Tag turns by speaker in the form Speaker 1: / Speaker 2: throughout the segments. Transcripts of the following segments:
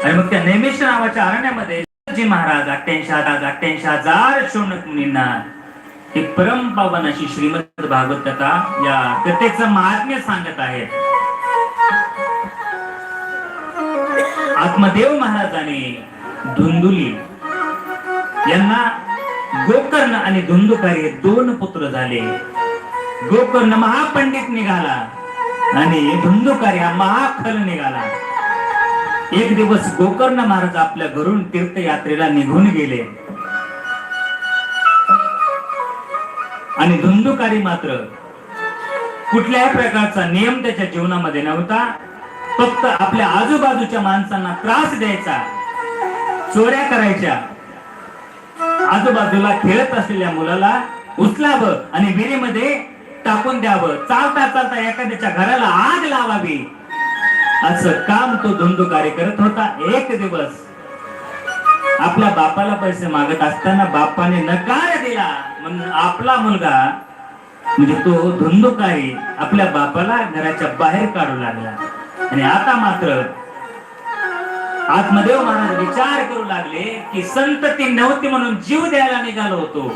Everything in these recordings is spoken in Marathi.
Speaker 1: आणि मग त्या नैमिष नावाच्या अरण्यामध्ये जी महाराज 88,000 शौनक मुनींना एक परम पावन अशी श्रीमद भागवत कथा या कथेचं महात्म्य सांगत आहेत. आत्मदेव महाराजांनी धुंदुली यांना गोकर्ण आणि धुंदुकारी हे दोन पुत्र झाले. गोकर्ण महापंडित निघाला आणि धुंदुकारी हा महाखल निघाला. एक दिवस गोकर्ण महाराज आपल्या घरून तीर्थयात्रेला निघून गेले आणि धुंदुकारी मात्र कुठल्याही प्रकारचा नियम त्याच्या जीवनामध्ये नव्हता. फक्त आपल्या आजूबाजूच्या माणसांना त्रास द्यायचा, चोऱ्या करायच्या, आजूबाजूला खेळत असलेल्या मुलाला उचलावं आणि विहिरीमध्ये टाकून द्यावं, चालता चालता एखाद्याच्या घराला आग लावावी, असं काम तो धुंदुकारी करत होता. एक दिवस आपल्या बापाला पैसे मागत असताना बापाने नकार दिला म्हणून आपला मुलगा म्हणजे तो धुंदुकारी आपल्या बापाला घराच्या बाहेर काढू लागला. आणि आता मात्र आत्मदेव महाराज विचार करू लागले की संतती नव्हती म्हणून जीव द्यायला निघालो होतो,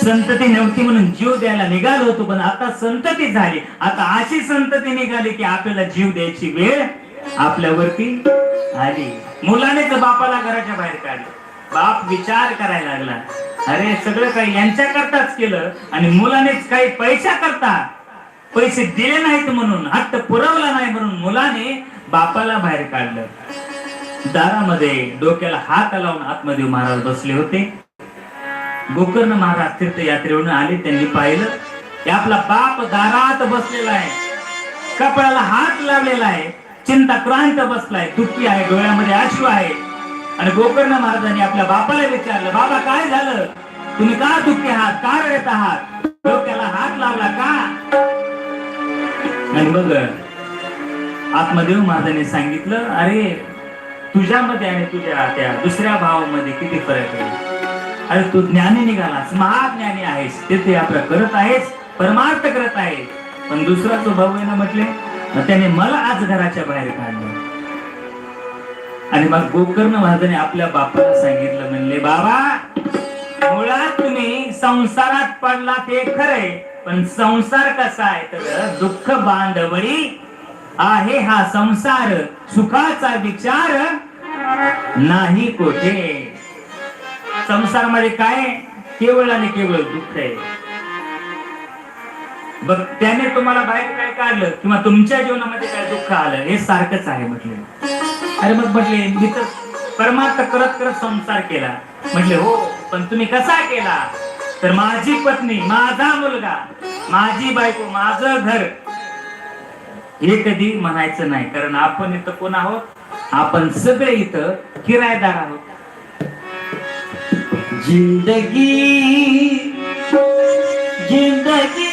Speaker 1: संतती नव्हती म्हणून जीव द्यायला निघालो होतो, पण आता संतती झाली. आता अशी संतती निघाली की आपल्याला जीव द्यायची वेळ आपल्यावरती आली. मुलानेच बापाला घराच्या बाहेर काढलं. बाप विचार करायला लागला, अरे सगळं काही यांच्या करताच केलं आणि मुलानेच काही पैसा करता पैसे दिले नाहीत म्हणून, हट्ट पुरवला नाही म्हणून मुलाने बापाला बाहेर काढलं. दारामध्ये डोक्याला हात लावून आत्मदेव महाराज बसले होते. गोकर्ण महाराज तीर्थयात्रेवरून आले. त्यांनी पाहिलं की आपला बाप दारात बसलेला आहे, कपाळाला हात लावलेला आहे, चिंताक्रांत बसलाय, दुःखी आहे, डोळ्यामध्ये अश्रू आहे. आणि गोकर्ण महाराजांनी आपल्या बापाला विचारलं, बाबा काय झालं, तुम्ही का दुःखी आहात, का रडत आहात, डोक्याला हात लावला का? आणि मग आत्मदेव महाराजांनी सांगितलं, अरे तुझ्यामध्ये आणि तुझ्या त्या दुसऱ्या भावामध्ये किती फरक आहे. अरे तू ज्ञानी निघालास, महाज्ञानी आहेस, ते आपलं करत आहेस, परमार्थ करत आहेस, पण दुसरा जो भाऊ आहे ना म्हटले, त्याने मला आज घराच्या बाहेर काढलं. आणि मग गोकर्ण महाराजांनी आपल्या बापाला सांगितलं, म्हणले बाबा मुळात तुम्ही संसारात पडला ते खरंय, पण संसार कसा आहे तर दुःख बांधवडी आहे हा संसार, सुखाचा विचार नाही कोठे. संसारामध्ये काय केवळ आणि केवळ दुःख आहे. बघ त्याने तुम्हाला बाहेर काय काढलं किंवा तुमच्या जीवनामध्ये काय दुःख आलं हे सारखंच आहे म्हटले. अरे मग म्हटले मी तर परमार्थ करत करत संसार केला. म्हटले हो, पण तुम्ही कसा केला तर माझी पत्नी, माझा मुलगा, माझी बायको, माझं घर हे कधी म्हणायचं नाही. कारण आपण इथं कोण आहोत, आपण सगळे इथं किरायदार आहोत. जिंदगी जिंदगी